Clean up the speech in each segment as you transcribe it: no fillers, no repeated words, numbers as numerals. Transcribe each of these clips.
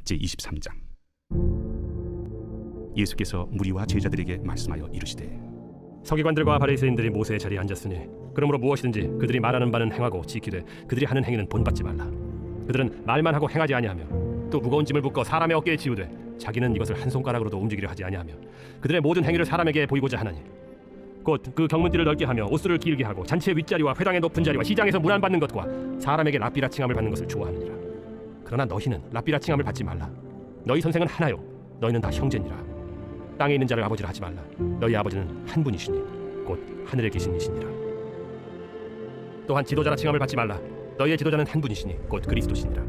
제23장. 예수께서 무리와 제자들에게 말씀하여 이르시되, 서기관들과 바리새인들이 모세의 자리에 앉았으니 그러므로 무엇이든지 그들이 말하는 바는 행하고 지키되 그들이 하는 행위는 본받지 말라. 그들은 말만 하고 행하지 아니하며 또 무거운 짐을 묶어 사람의 어깨에 지우되 자기는 이것을 한 손가락으로도 움직이려 하지 아니하며 그들의 모든 행위를 사람에게 보이고자 하나니 곧 그 경문띠를 넓게 하며 옷수를 길게 하고 잔치의 윗자리와 회당의 높은 자리와 시장에서 문안받는 것과 사람에게 랍비라칭함을 받는 것을 좋아하느니라. 그러나 너희는 랍비라칭함을 받지 말라. 너희 선생은 하나요 너희는 다 형제니라. 땅에 있는 자를 아버지라 하지 말라. 너희 아버지는 한 분이시니 곧 하늘에 계신 이시니라. 또한 지도자라 칭함을 받지 말라. 너희의 지도자는 한 분이시니 곧 그리스도시니라.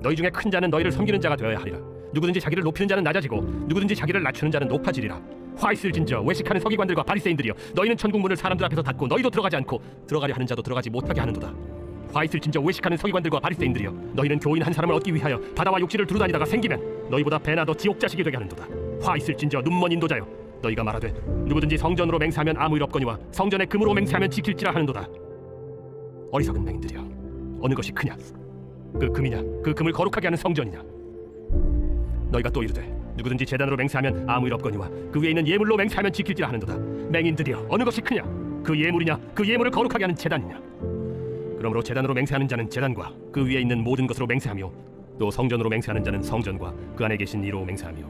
너희 중에 큰 자는 너희를 섬기는 자가 되어야 하리라. 누구든지 자기를 높이는 자는 낮아지고 누구든지 자기를 낮추는 자는 높아지리라. 화 있을진저 외식하는 서기관들과 바리새인들이여, 너희는 천국 문을 사람들 앞에서 닫고 너희도 들어가지 않고 들어가려 하는 자도 들어가지 못하게 하는도다. 화 있을진저 외식하는 서기관들과 바리새인들이여, 너희는 교인 한 사람을 얻기 위하여 바다와 육지를 두루다니다가 생기면 너희보다 배나 더 지옥 자식이 되게 하는도다. 화 있을진저 눈먼 인도자여, 너희가 말하되 누구든지 성전으로 맹세하면 아무 일 없거니와 성전에 금으로 맹세하면 지킬지라 하는도다. 어리석은 맹인들이여, 어느 것이 크냐? 그 금이냐? 그 금을 거룩하게 하는 성전이냐? 너희가 또 이르되 누구든지 제단으로 맹세하면 아무 일 없거니와 그 위에 있는 예물로 맹세하면 지킬지라 하는도다. 맹인들이여, 어느 것이 크냐? 그 예물이냐? 그 예물을 거룩하게 하는 제단이냐? 그러므로 제단으로 맹세하는 자는 제단과 그 위에 있는 모든 것으로 맹세하며 또 성전으로 맹세하는 자는 성전과 그 안에 계신 이로 맹세하며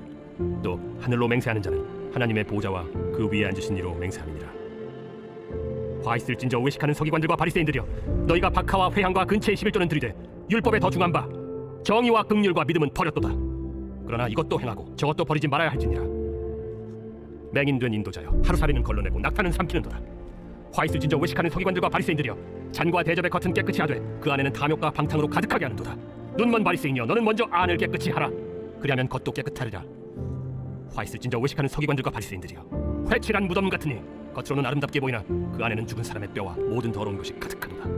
또 하늘로 맹세하는 자는 하나님의 보좌와 그 위에 앉으신 이로 맹세함이니라. 화 있을진저 외식하는 서기관들과 바리새인들이여, 너희가 박하와 회향과 근체의 11조는 들이되 율법에 더 중한 바 정의와 긍휼과 믿음은 버렸도다. 그러나 이것도 행하고 저것도 버리지 말아야 할지니라. 맹인된 인도자여, 하루살이는 걸러내고 낙타는 삼키는도다. 화 있을진저 외식하는 서기관들과 바리새인들이여, 잔과 대접의 겉은 깨끗이 하되 그 안에는 탐욕과 방탕으로 가득하게 하는도다. 눈먼 바리새인이여, 너는 먼저 안을 깨끗이 하라. 그리하면 겉도 깨끗하리라. 화 있을진저 외식하는 서기관들과 바리새인들이여, 회칠한 무덤 같으니 겉으로는 아름답게 보이나 그 안에는 죽은 사람의 뼈와 모든 더러운 것이 가득하도다.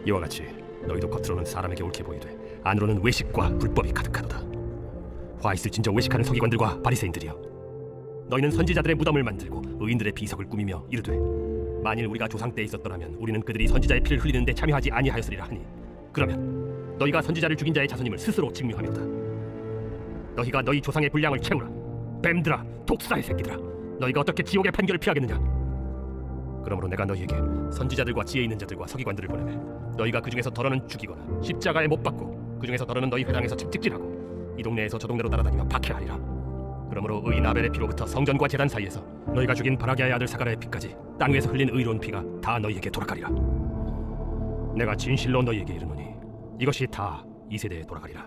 이와 같이 너희도 겉으로는 사람에게 옳게 보이되 안으로는 외식과 불법이 가득하도다. 화 있을진저 외식하는 서기관들과 바리새인들이여, 너희는 선지자들의 무덤을 만들고 의인들의 비석을 꾸미며 이르되 만일 우리가 조상 때에 있었더라면 우리는 그들이 선지자의 피를 흘리는데 참여하지 아니하였으리라 하니, 그러면 너희가 선지자를 죽인 자의 자손임을 스스로 증명하려다. 너희가 너희 조상의 분량을 채우라. 뱀들아, 독사의 새끼들아, 너희가 어떻게 지옥의 판결을 피하겠느냐? 그러므로 내가 너희에게 선지자들과 지혜 있는 자들과 서기관들을 보내매 너희가 그 중에서 덜어는 죽이거나 십자가에 못 박고 그 중에서 덜어는 너희 회당에서 채찍질하고 이 동네에서 저 동네로 따라다니며 박해하리라. 그러므로 의인 아벨의 피로부터 성전과 제단 사이에서 너희가 죽인 바라기아의 아들 사가랴의 피까지 땅 위에서 흘린 의로운 피가 다 너희에게 돌아가리라. 내가 진실로 너희에게 이르노니 이것이 다 이 세대에 돌아가리라.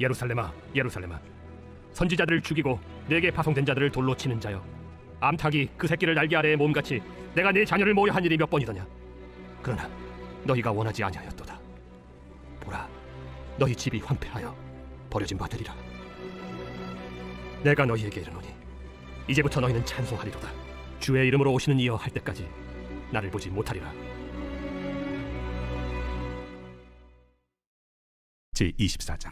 예루살렘아, 예루살렘아, 선지자들을 죽이고 내게 파송된 자들을 돌로 치는 자여, 암탉이 그 새끼를 날개 아래에 몸같이 내가 네 자녀를 모여 한 일이 몇 번이더냐? 그러나 너희가 원하지 아니하였도다. 보라, 너희 집이 황폐하여 버려진 바 되리라. 내가 너희에게 이르노니 이제부터 너희는 찬송하리로다. 주의 이름으로 오시는 이여 할 때까지 나를 보지 못하리라. 제24장.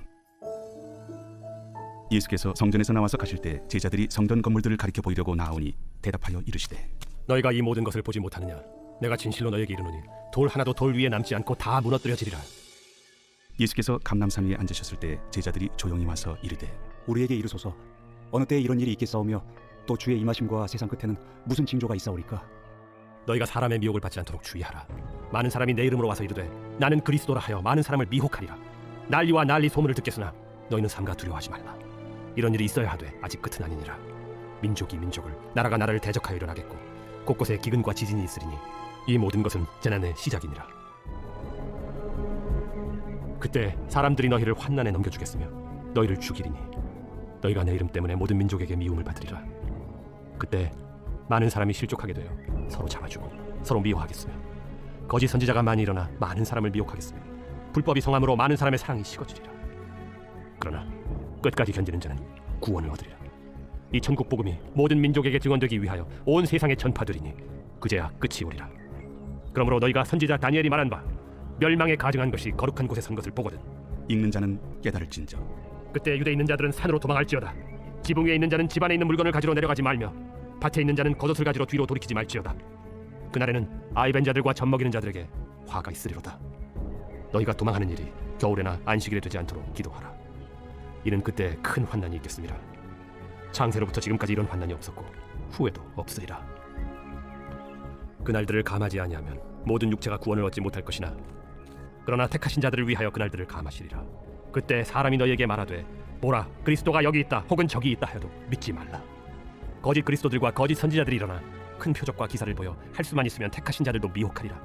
예수께서 성전에서 나와서 가실 때 제자들이 성전 건물들을 가리켜 보이려고 나오니 대답하여 이르시되, 너희가 이 모든 것을 보지 못하느냐? 내가 진실로 너희에게 이르노니 돌 하나도 돌 위에 남지 않고 다 무너뜨려지리라. 예수께서 감람산 위에 앉으셨을 때 제자들이 조용히 와서 이르되, 우리에게 이르소서, 어느 때에 이런 일이 있겠사오며 또 주의 임하심과 세상 끝에는 무슨 징조가 있사오리까? 너희가 사람의 미혹을 받지 않도록 주의하라. 많은 사람이 내 이름으로 와서 이르되 나는 그리스도라 하여 많은 사람을 미혹하리라. 난리와 난리 소문을 듣겠으나 너희는 삼가 두려워하지 말라. 이런 일이 있어야 하되 아직 끝은 아니니라. 민족이 민족을, 나라가 나라를 대적하여 일어나겠고 곳곳에 기근과 지진이 있으리니 이 모든 것은 재난의 시작이니라. 그때 사람들이 너희를 환난에 넘겨주겠으며 너희를 죽이리니 너희가 내 이름 때문에 모든 민족에게 미움을 받으리라. 그때 많은 사람이 실족하게 되어 서로 잡아주고 서로 미워하겠으며 거짓 선지자가 많이 일어나 많은 사람을 미혹하겠으며 불법이 성함으로 많은 사람의 사랑이 식어지리라. 그러나 끝까지 견디는 자는 구원을 얻으리라. 이 천국 복음이 모든 민족에게 증언되기 위하여 온 세상에 전파되리니 그제야 끝이 오리라. 그러므로 너희가 선지자 다니엘이 말한 바 멸망에 가증한 것이 거룩한 곳에 선 것을 보거든 읽는 자는 깨달을진저. 그때 유대에 있는 자들은 산으로 도망할지어다. 지붕 위에 있는 자는 집 안에 있는 물건을 가지러 내려가지 말며 밭에 있는 자는 겉옷을 가지러 뒤로 돌이키지 말지어다. 그날에는 아이 벤 자들과 젖 먹이는 자들에게 화가 있으리로다. 너희가 도망하는 일이 겨울에나 안식일에 되지 않도록 기도하라. 이는 그때 큰 환난이 있겠습니다. 창세로부터 지금까지 이런 환난이 없었고 후에도 없으리라. 그날들을 감하지 아니하면 모든 육체가 구원을 얻지 못할 것이나 그러나 택하신 자들을 위하여 그날들을 감하시리라. 그때 사람이 너희에게 말하되 보라 그리스도가 여기 있다 혹은 저기 있다 해도 믿지 말라. 거짓 그리스도들과 거짓 선지자들이 일어나 큰 표적과 기사를 보여 할 수만 있으면 택하신 자들도 미혹하리라.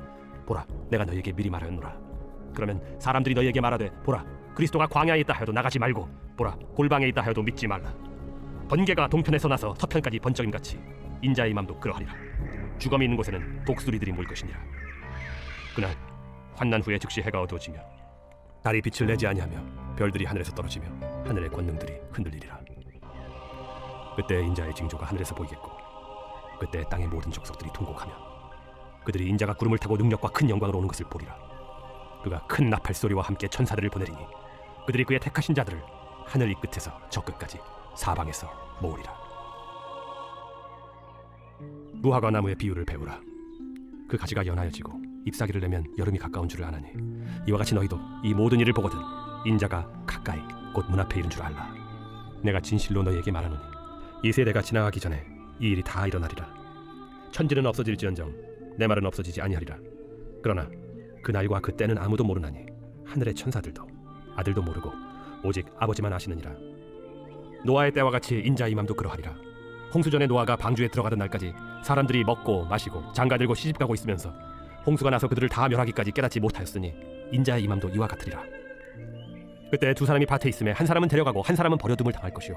보라 내가 너희에게 미리 말하였노라. 그러면 사람들이 너희에게 말하되 보라 그리스도가 광야에 있다 하여도 나가지 말고 보라 골방에 있다 하여도 믿지 말라. 번개가 동편에서 나서 서편까지 번쩍임같이 인자의 맘도 그러하리라. 죽음이 있는 곳에는 독수리들이 모일 것이니라. 그날 환난 후에 즉시 해가 어두워지며 달이 빛을 내지 아니하며 별들이 하늘에서 떨어지며 하늘의 권능들이 흔들리리라. 그때 인자의 징조가 하늘에서 보이겠고 그때 땅의 모든 족속들이 통곡하며 그들이 인자가 구름을 타고 능력과 큰 영광으로 오는 것을 보리라. 그가 큰 나팔 소리와 함께 천사들을 보내리니 그들이 그의 택하신 자들을 하늘 이 끝에서 저 끝까지 사방에서 모으리라. 무화과 나무의 비유를 배우라. 그 가지가 연하여지고 잎사귀를 내면 여름이 가까운 줄을 아나니 이와 같이 너희도 이 모든 일을 보거든 인자가 가까이 곧 문 앞에 이른 줄 알라. 내가 진실로 너희에게 말하노니 이 세대가 지나가기 전에 이 일이 다 일어나리라. 천지는 없어질지언정 내 말은 없어지지 아니하리라. 그러나 그 날과 그 때는 아무도 모르나니 하늘의 천사들도 아들도 모르고 오직 아버지만 아시느니라. 노아의 때와 같이 인자의 맘도 그러하리라. 홍수전에 노아가 방주에 들어가던 날까지 사람들이 먹고 마시고 장가들고 시집가고 있으면서 홍수가 나서 그들을 다 멸하기까지 깨닫지 못하였으니 인자의 이맘도 이와 같으리라. 그때 두 사람이 밭에 있음에 한 사람은 데려가고 한 사람은 버려둠을 당할 것이요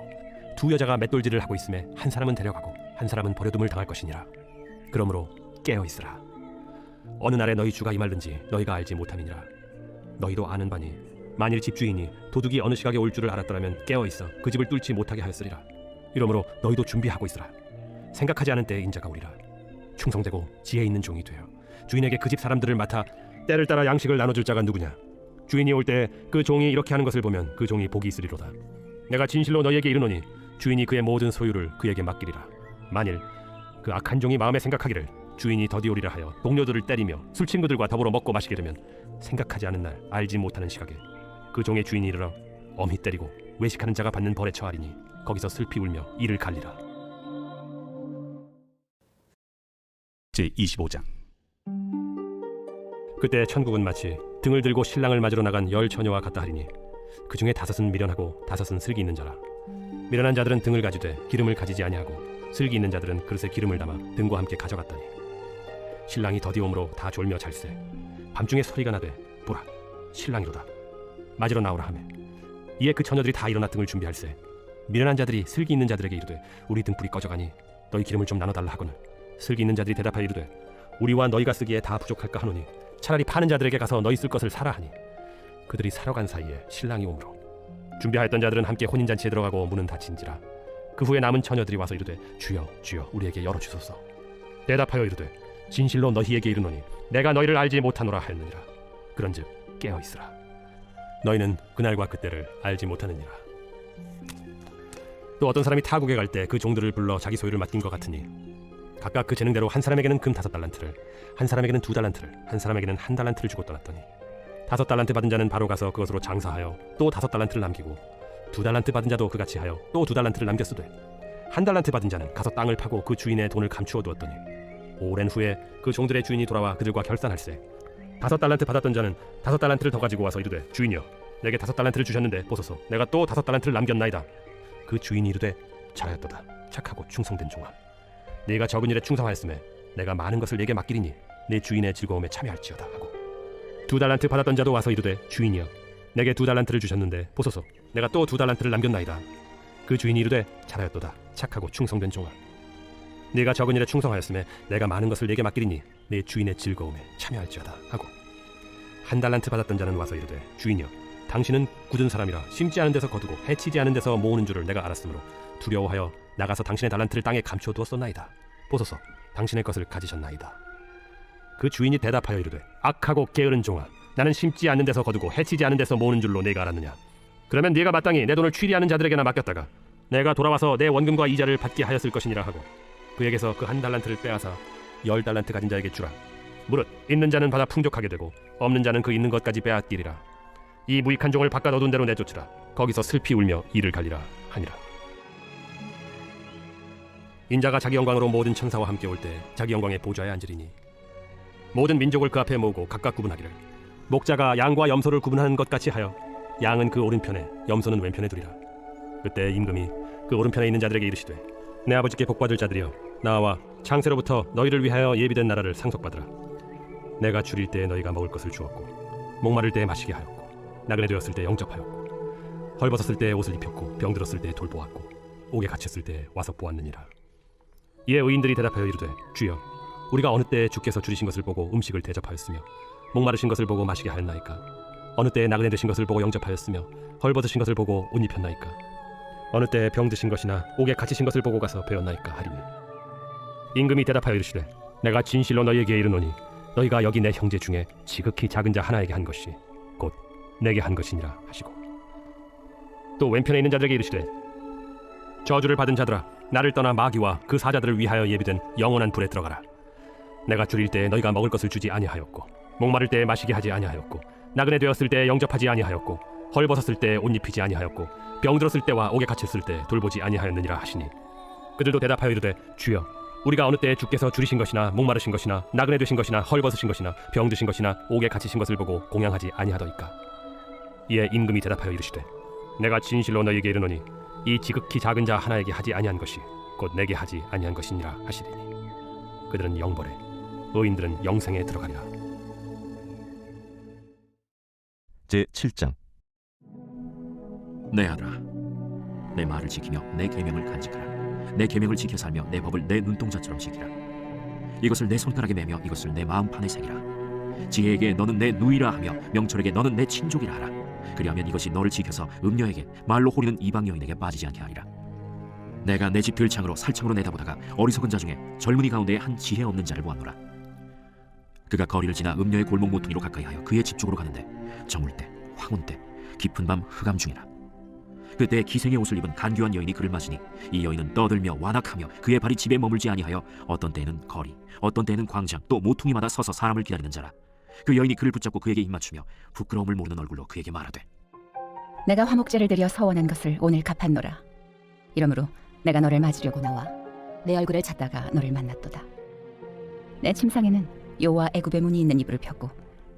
두 여자가 맷돌질을 하고 있음에 한 사람은 데려가고 한 사람은 버려둠을 당할 것이니라. 그러므로 깨어 있으라. 어느 날에 너희 주가 임할는지 너희가 알지 못함이니라. 너희도 아는 바니 만일 집주인이 도둑이 어느 시각에 올 줄을 알았더라면 깨어 있어 그 집을 뚫지 못하게 하였으리라. 이러므로 너희도 준비하고 있으라. 생각하지 않은 때에 인자가 오리라. 충성되고 지혜 있는 종이 되어 주인에게 그 집 사람들을 맡아 때를 따라 양식을 나눠줄 자가 누구냐. 주인이 올 때 그 종이 이렇게 하는 것을 보면 그 종이 복이 있으리로다. 내가 진실로 너희에게 이르노니 주인이 그의 모든 소유를 그에게 맡기리라. 만일 그 악한 종이 마음에 생각하기를 주인이 더디오리라 하여 동료들을 때리며 술 친구들과 더불어 먹고 마시게 되면 생각하지 않은 날 알지 못하는 시각에 그 종의 주인이 이르러 엄히 때리고 외식하는 자가 받는 벌에 처하리니 거기서 슬피 울며 이를 갈리라. 제25장. 그때 천국은 마치 등을 들고 신랑을 맞으러 나간 10 처녀와 같다 하리니 그 중에 5은 미련하고 5은 슬기 있는 자라. 미련한 자들은 등을 가지되 기름을 가지지 아니하고 슬기 있는 자들은 그릇에 기름을 담아 등과 함께 가져갔더니 신랑이 더디옴으로 다 졸며 잘세. 밤중에 소리가 나되 보라 신랑이로다 맞으러 나오라 하매 이에 그 처녀들이 다 일어나 등을 준비할세. 미련한 자들이 슬기 있는 자들에게 이르되 우리 등불이 꺼져가니 너희 기름을 좀 나눠달라 하거늘 슬기 있는 자들이 대답하여 이르되 우리와 너희가 쓰기에 다 부족할까 하노니 차라리 파는 자들에게 가서 너희 쓸 것을 사라 하니 그들이 사러 간 사이에 신랑이 오므로 준비하였던 자들은 함께 혼인잔치에 들어가고 문은 닫힌지라. 그 후에 남은 처녀들이 와서 이르되 주여 주여 우리에게 열어주소서. 대답하여 이르되 진실로 너희에게 이르노니 내가 너희를 알지 못하노라 하였느니라. 그런즉 깨어 있으라. 너희는 그날과 그때를 알지 못하느니라. 또 어떤 사람이 타국에 갈 때 그 종들을 불러 자기 소유를 맡긴 것 같으니 각각 그 재능대로 한 사람에게는 금 5달란트를 한 사람에게는 2달란트를 한 사람에게는 1달란트를 주고 떠났더니 5달란트 받은 자는 바로 가서 그것으로 장사하여 또 5달란트를 남기고 2달란트 받은 자도 그같이 하여 또 2달란트를 남겼으되 1달란트 받은 자는 가서 땅을 파고 그 주인의 돈을 감추어 두었더니 오랜 후에 그 종들의 주인이 돌아와 그들과 결산할세. 5달란트 받았던 자는 5달란트를 더 가지고 와서 이르되 주인이여 내게 5달란트를 주셨는데 보소서 내가 또 5달란트를 남겼나이다. 그 주인이 이르되 잘하였도다 착하고 충성된 종아 네가 적은 일에 충성하였음에 내가 많은 것을 네게 맡기리니 내 주인의 즐거움에 참여할지어다 하고 2달란트 받았던 자도 와서 이르되 주인이여 내게 2달란트를 주셨는데 보소서 내가 또 2달란트를 남겼나이다. 그 주인이 이르되 잘하였도다 착하고 충성된 종아 네가 적은 일에 충성하였음에 내가 많은 것을 네게 맡기리니 내 주인의 즐거움에 참여할지어다 하고 1달란트 받았던 자는 와서 이르되 주인이여 당신은 굳은 사람이라 심지 않은 데서 거두고 해치지 않은 데서 모으는 줄을 내가 알았으므로 두려워하여 나가서 당신의 달란트를 땅에 감추어 두었었나이다. 보소서 당신의 것을 가지셨나이다. 그 주인이 대답하여 이르되 악하고 게으른 종아 나는 심지 않는 데서 거두고 해치지 않은 데서 모으는 줄로 내가 알았느냐. 그러면 네가 마땅히 내 돈을 취리하는 자들에게나 맡겼다가 내가 돌아와서 내 원금과 이자를 받게 하였을 것이니라 하고 그에게서 그 1달란트를 빼앗아 10달란트 가진 자에게 주라. 무릇 있는 자는 받아 풍족하게 되고 없는 자는 그 있는 것까지 빼앗기리라. 이 무익한 종을 바깥 어두운 데로 내쫓으라. 거기서 슬피 울며 이를 갈리라 하니라. 인자가 자기 영광으로 모든 천사와 함께 올 때 자기 영광의 보좌에 앉으리니 모든 민족을 그 앞에 모으고 각각 구분하기를 목자가 양과 염소를 구분하는 것 같이 하여 양은 그 오른편에 염소는 왼편에 두리라. 그때 임금이 그 오른편에 있는 자들에게 이르시되 내 아버지께 복받을 자들이여 나와 창세로부터 너희를 위하여 예비된 나라를 상속받으라. 내가 줄일 때 너희가 먹을 것을 주었고 목마를 때 마시게 하였고 나그네 되었을 때 영접하였고 헐벗었을 때 옷을 입혔고 병들었을 때 돌보았고 옥에 갇혔을 때 와서 보았느니라. 이에 의인들이 대답하여 이르되 주여 우리가 어느 때에 주께서 줄이신 것을 보고 음식을 대접하였으며 목마르신 것을 보고 마시게 하였나이까? 어느 때에 나그네 되신 것을 보고 영접하였으며 헐벗으신 것을 보고 옷 입혔나이까? 어느 때에 병드신 것이나 옥에 갇히신 것을 보고 가서 배웠나이까 하리니 임금이 대답하여 이르시되 내가 진실로 너희에게 이르노니 너희가 여기 내 형제 중에 지극히 작은 자 하나에게 한 것이 곧 내게 한 것이니라 하시고 또 왼편에 있는 자들에게 이르시되 저주를 받은 자들아 나를 떠나 마귀와 그 사자들을 위하여 예비된 영원한 불에 들어가라. 내가 줄일 때 너희가 먹을 것을 주지 아니하였고 목마를 때 마시게 하지 아니하였고 나그네 되었을 때 영접하지 아니하였고 헐벗었을 때 옷 입히지 아니하였고 병들었을 때와 옥에 갇혔을 때 돌보지 아니하였느니라 하시니 그들도 대답하여 이르되 주여 우리가 어느 때에 주께서 줄이신 것이나 목마르신 것이나 나그네 되신 것이나 헐벗으신 것이나 병드신 것이나 옥에 갇히신 것을 보고 공양하지 아니하더이까? 이에 임금이 대답하여 이르시되 내가 진실로 너희에게 이르노니 이 지극히 작은 자 하나에게 하지 아니한 것이 곧 내게 하지 아니한 것이니라 하시리니 그들은 영벌에 의인들은 영생에 들어가리라. 제7장. 내 아들아, 내 말을 지키며 내 계명을 간직하라. 내 계명을 지켜 살며 내 법을 내 눈동자처럼 지키라. 이것을 내 손가락에 매며 이것을 내 마음판에 새기라. 지혜에게 너는 내 누이라 하며 명철에게 너는 내 친족이라 하라. 그리하면 이것이 너를 지켜서 음녀에게 말로 호리는 이방 여인에게 빠지지 않게 하리라. 내가 내 집 들창으로 살창으로 내다보다가 어리석은 자 중에 젊은이 가운데 한 지혜 없는 자를 보았노라. 그가 거리를 지나 음녀의 골목 모퉁이로 가까이하여 그의 집 쪽으로 가는데 저물 때, 황혼 때, 깊은 밤 흑암 중이라. 그때 기생의 옷을 입은 간교한 여인이 그를 맞으니 이 여인은 떠들며 완악하며 그의 발이 집에 머물지 아니하여 어떤 때에는 거리, 어떤 때에는 광장, 또 모퉁이마다 서서 사람을 기다리는 자라. 그 여인이 그를 붙잡고 그에게 입맞추며 부끄러움을 모르는 얼굴로 그에게 말하되 내가 화목제를 드려 서원한 것을 오늘 갚았노라. 이러므로 내가 너를 맞으려고 나와 내 얼굴을 찾다가 너를 만났도다. 내 침상에는 여호와 애굽의 문이 있는 이불을 폈고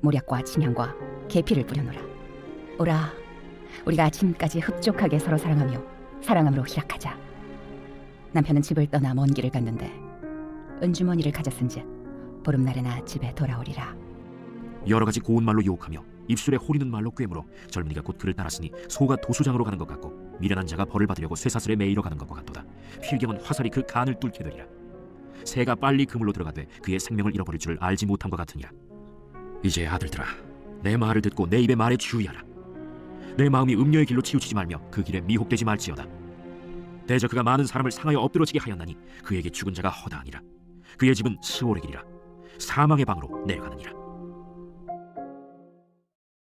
모략과 침향과 계피를 뿌려놓으라. 오라, 우리가 아침까지 흡족하게 서로 사랑하며 사랑함으로 시작하자. 남편은 집을 떠나 먼 길을 갔는데 은주머니를 가졌은즉 보름날에나 집에 돌아오리라. 여러 가지 고운 말로 유혹하며 입술에 호리는 말로 꿰물어 젊은이가 곧 그를 따랐으니 소가 도수장으로 가는 것 같고 미련한 자가 벌을 받으려고 쇠사슬에 매이러 가는 것과 같도다. 필경은 화살이 그 간을 뚫게 되리라. 새가 빨리 그물로 들어가되 그의 생명을 잃어버릴 줄을 알지 못함과 같으니라. 이제 아들들아, 내 말을 듣고 내 입의 말에 주의하라. 내 마음이 음녀의 길로 치우치지 말며 그 길에 미혹되지 말지어다. 대저 그가 많은 사람을 상하여 엎드러지게 하였나니 그에게 죽은 자가 허다하니라. 그의 집은 스올의 길이라 사망의 방으로 내려가느니라.